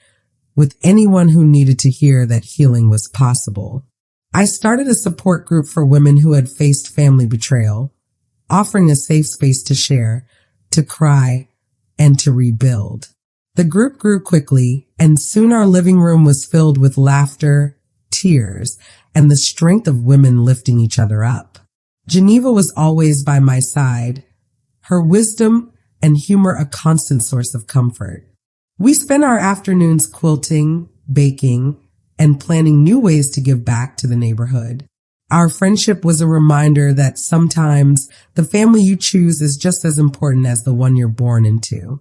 with anyone who needed to hear that healing was possible. I started a support group for women who had faced family betrayal, offering a safe space to share, to cry, and to rebuild. The group grew quickly, and soon our living room was filled with laughter, tears, and the strength of women lifting each other up. Geneva was always by my side, her wisdom and humor a constant source of comfort. We spent our afternoons quilting, baking, and planning new ways to give back to the neighborhood. Our friendship was a reminder that sometimes the family you choose is just as important as the one you're born into.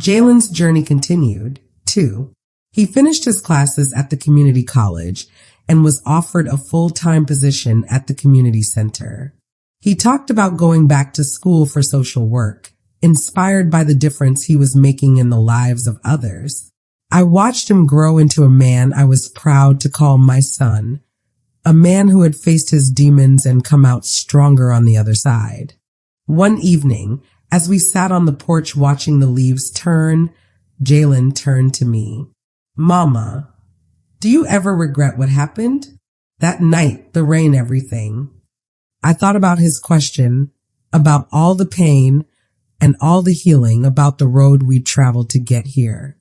Jalen's journey continued, too. He finished his classes at the community college and was offered a full-time position at the community center. He talked about going back to school for social work, inspired by the difference he was making in the lives of others. I watched him grow into a man I was proud to call my son, a man who had faced his demons and come out stronger on the other side. One evening, as we sat on the porch watching the leaves turn, Jalen turned to me. "Mama, do you ever regret what happened? That night, the rain, everything." I thought about his question, about all the pain and all the healing, about the road we'd traveled to get here.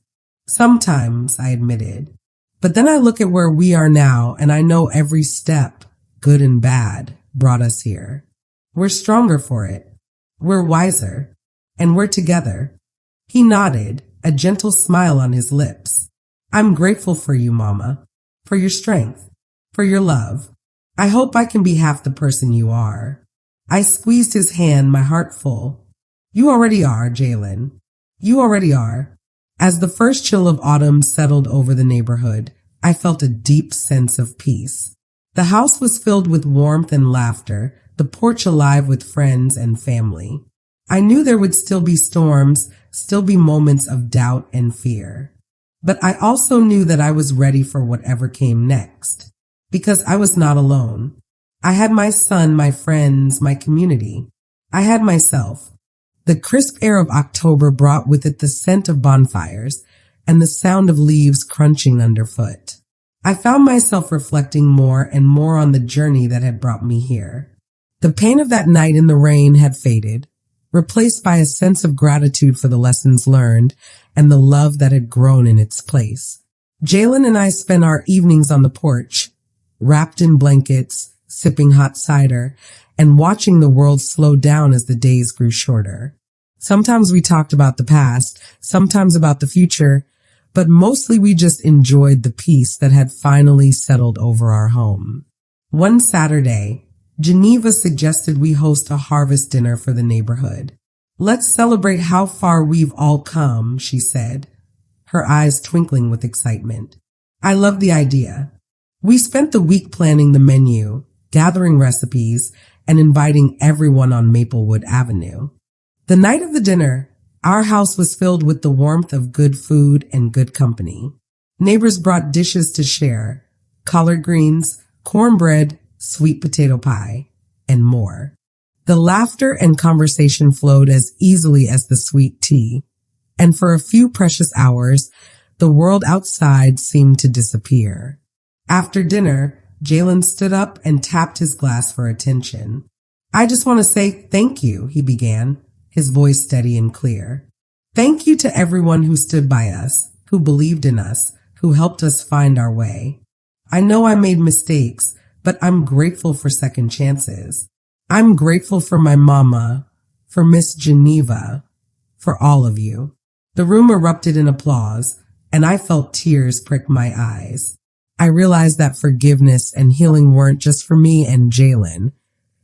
"Sometimes," I admitted. "But then I look at where we are now, and I know every step, good and bad, brought us here. We're stronger for it. We're wiser. And we're together." He nodded, a gentle smile on his lips. "I'm grateful for you, Mama, for your strength, for your love. I hope I can be half the person you are." I squeezed his hand, my heart full. "You already are, Jalen. You already are." As the first chill of autumn settled over the neighborhood, I felt a deep sense of peace. The house was filled with warmth and laughter, the porch alive with friends and family. I knew there would still be storms, still be moments of doubt and fear. But I also knew that I was ready for whatever came next, because I was not alone. I had my son, my friends, my community. I had myself. The crisp air of October brought with it the scent of bonfires and the sound of leaves crunching underfoot. I found myself reflecting more and more on the journey that had brought me here. The pain of that night in the rain had faded, replaced by a sense of gratitude for the lessons learned and the love that had grown in its place. Jalen and I spent our evenings on the porch, wrapped in blankets, sipping hot cider, and watching the world slow down as the days grew shorter. Sometimes we talked about the past, sometimes about the future, but mostly we just enjoyed the peace that had finally settled over our home. One Saturday, Geneva suggested we host a harvest dinner for the neighborhood. "Let's celebrate how far we've all come," she said, her eyes twinkling with excitement. I loved the idea. We spent the week planning the menu, gathering recipes, and inviting everyone on Maplewood Avenue. The night of the dinner, our house was filled with the warmth of good food and good company. Neighbors brought dishes to share, collard greens, cornbread, sweet potato pie, and more. The laughter and conversation flowed as easily as the sweet tea, and for a few precious hours, the world outside seemed to disappear. After dinner, Jalen stood up and tapped his glass for attention. "I just want to say thank you," he began, his voice steady and clear. "Thank you to everyone who stood by us, who believed in us, who helped us find our way. I know I made mistakes, but I'm grateful for second chances. I'm grateful for my mama, for Miss Geneva, for all of you." The room erupted in applause, and I felt tears prick my eyes. I realized that forgiveness and healing weren't just for me and Jalen.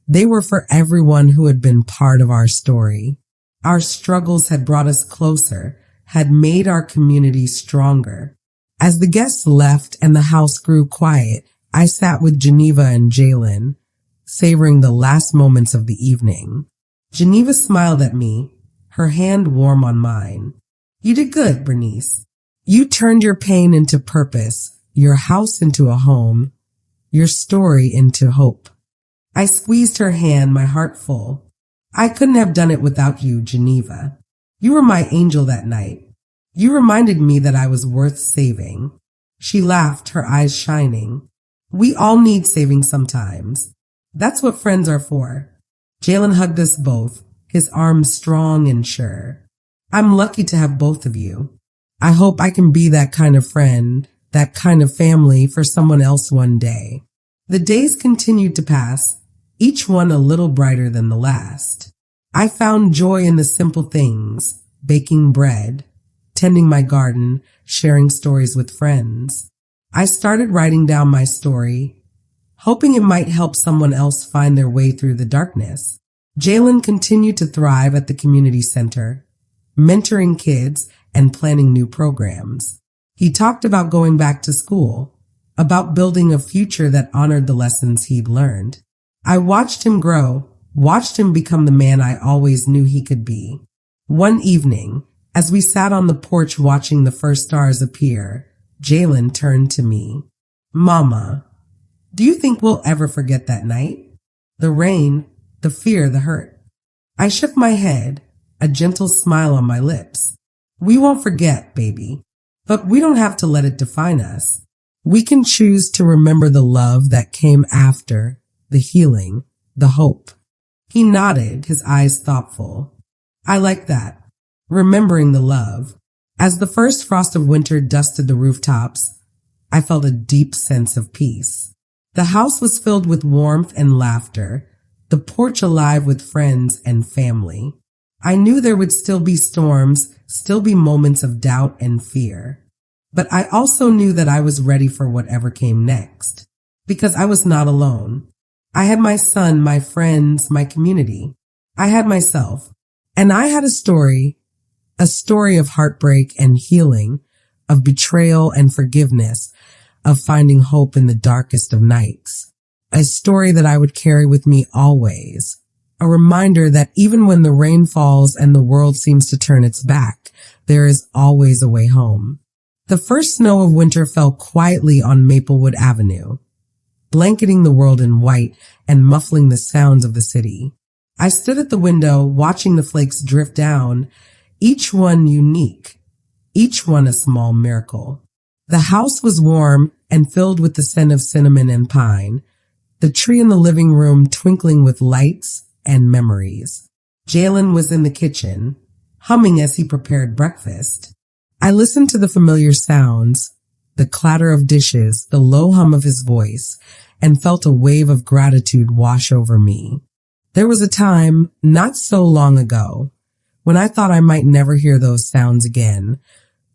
They were for everyone who had been part of our story. Our struggles had brought us closer, had made our community stronger. As the guests left and the house grew quiet, I sat with Geneva and Jalen, savoring the last moments of the evening. Geneva smiled at me, her hand warm on mine. You did good, Bernice. You turned your pain into purpose, your house into a home, your story into hope. I squeezed her hand, my heart full. I couldn't have done it without you, Geneva. You were my angel that night. You reminded me that I was worth saving. She laughed, her eyes shining. We all need saving sometimes. That's what friends are for. Jalen hugged us both, his arms strong and sure. I'm lucky to have both of you. I hope I can be that kind of friend, that kind of family for someone else one day. The days continued to pass, each one a little brighter than the last. I found joy in the simple things, baking bread, tending my garden, sharing stories with friends. I started writing down my story, hoping it might help someone else find their way through the darkness. Jalen continued to thrive at the community center, mentoring kids and planning new programs. He talked about going back to school, about building a future that honored the lessons he'd learned. I watched him grow, watched him become the man I always knew he could be. One evening, as we sat on the porch watching the first stars appear, Jalen turned to me. Mama, do you think we'll ever forget that night? The rain, the fear, the hurt. I shook my head, a gentle smile on my lips. We won't forget, baby, but we don't have to let it define us. We can choose to remember the love that came after, the healing, the hope. He nodded, his eyes thoughtful. I like that. Remembering the love. As the first frost of winter dusted the rooftops, I felt a deep sense of peace. The house was filled with warmth and laughter, the porch alive with friends and family. I knew there would still be storms, still be moments of doubt and fear. But I also knew that I was ready for whatever came next, because I was not alone. I had my son, my friends, my community. I had myself. And I had a story of heartbreak and healing, of betrayal and forgiveness, of finding hope in the darkest of nights. A story that I would carry with me always. A reminder that even when the rain falls and the world seems to turn its back, there is always a way home. The first snow of winter fell quietly on Maplewood Avenue, blanketing the world in white and muffling the sounds of the city. I stood at the window watching the flakes drift down, each one unique, each one a small miracle. The house was warm and filled with the scent of cinnamon and pine, the tree in the living room twinkling with lights and memories. Jalen was in the kitchen, humming as he prepared breakfast. I listened to the familiar sounds, the clatter of dishes, the low hum of his voice, and felt a wave of gratitude wash over me. There was a time, not so long ago, when I thought I might never hear those sounds again,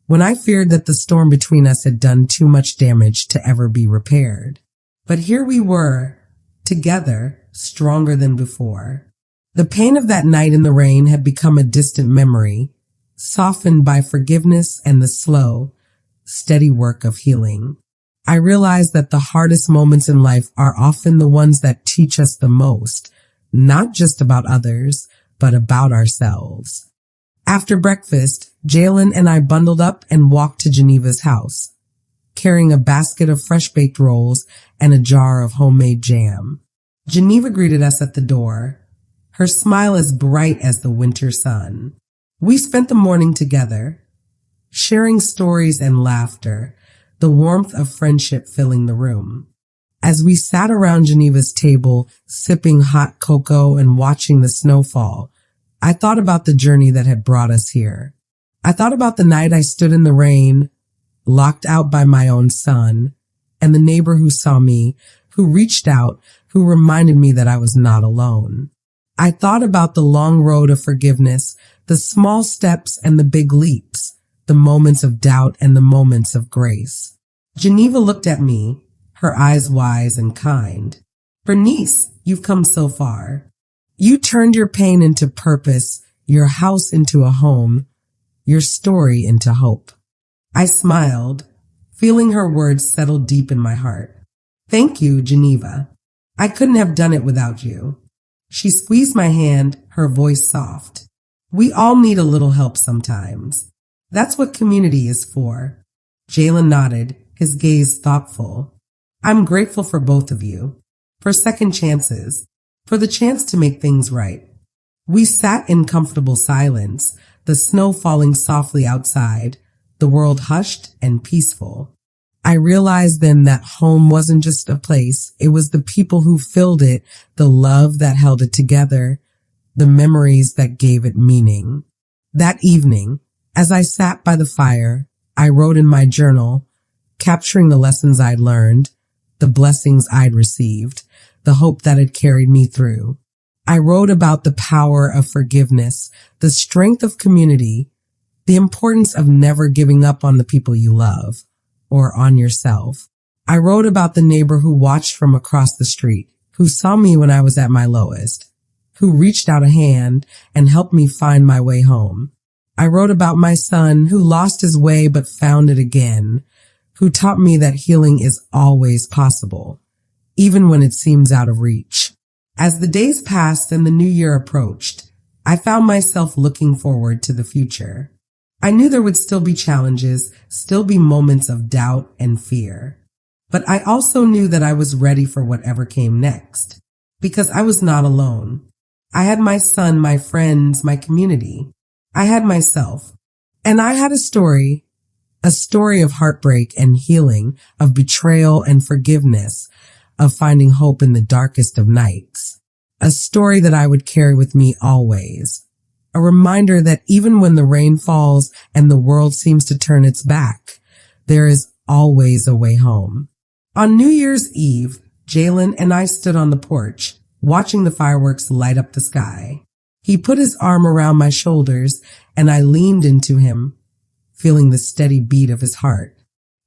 when I feared that the storm between us had done too much damage to ever be repaired. But here we were, together, stronger than before. The pain of that night in the rain had become a distant memory, softened by forgiveness and the slow, steady work of healing. I realized that the hardest moments in life are often the ones that teach us the most, not just about others, but about ourselves. After breakfast, Jalen and I bundled up and walked to Geneva's house, carrying a basket of fresh-baked rolls and a jar of homemade jam. Geneva greeted us at the door, her smile as bright as the winter sun. We spent the morning together, sharing stories and laughter, the warmth of friendship filling the room. As we sat around Geneva's table, sipping hot cocoa and watching the snow fall, I thought about the journey that had brought us here. I thought about the night I stood in the rain, locked out by my own son, and the neighbor who saw me, who reached out, who reminded me that I was not alone. I thought about the long road of forgiveness, the small steps and the big leaps, the moments of doubt and the moments of grace. Geneva looked at me, her eyes wise and kind. Bernice, you've come so far. You turned your pain into purpose, your house into a home, your story into hope. I smiled, feeling her words settle deep in my heart. Thank you, Geneva. I couldn't have done it without you. She squeezed my hand, her voice soft. We all need a little help sometimes. That's what community is for. Jalen nodded, his gaze thoughtful. I'm grateful for both of you. For second chances. For the chance to make things right. We sat in comfortable silence, the snow falling softly outside, the world hushed and peaceful. I realized then that home wasn't just a place, it was the people who filled it, the love that held it together, the memories that gave it meaning. That evening, as I sat by the fire, I wrote in my journal, capturing the lessons I'd learned, the blessings I'd received, the hope that had carried me through. I wrote about the power of forgiveness, the strength of community, the importance of never giving up on the people you love or on yourself. I wrote about the neighbor who watched from across the street, who saw me when I was at my lowest, who reached out a hand and helped me find my way home. I wrote about my son who lost his way but found it again, who taught me that healing is always possible, even when it seems out of reach. As the days passed and the new year approached, I found myself looking forward to the future. I knew there would still be challenges, still be moments of doubt and fear. But I also knew that I was ready for whatever came next, because I was not alone. I had my son, my friends, my community. I had myself. And I had a story of heartbreak and healing, of betrayal and forgiveness, of finding hope in the darkest of nights. A story that I would carry with me always. A reminder that even when the rain falls and the world seems to turn its back, there is always a way home. On New Year's Eve, Jalen and I stood on the porch, watching the fireworks light up the sky. He put his arm around my shoulders and I leaned into him, feeling the steady beat of his heart.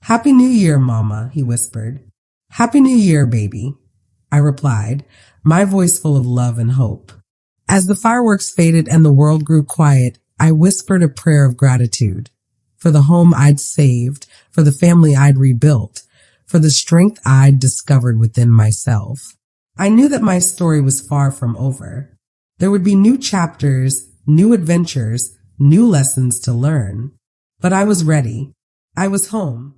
Happy New Year, Mama, he whispered. Happy New Year, baby, I replied, my voice full of love and hope. As the fireworks faded and the world grew quiet, I whispered a prayer of gratitude for the home I'd saved, for the family I'd rebuilt, for the strength I'd discovered within myself. I knew that my story was far from over. There would be new chapters, new adventures, new lessons to learn. But I was ready. I was home.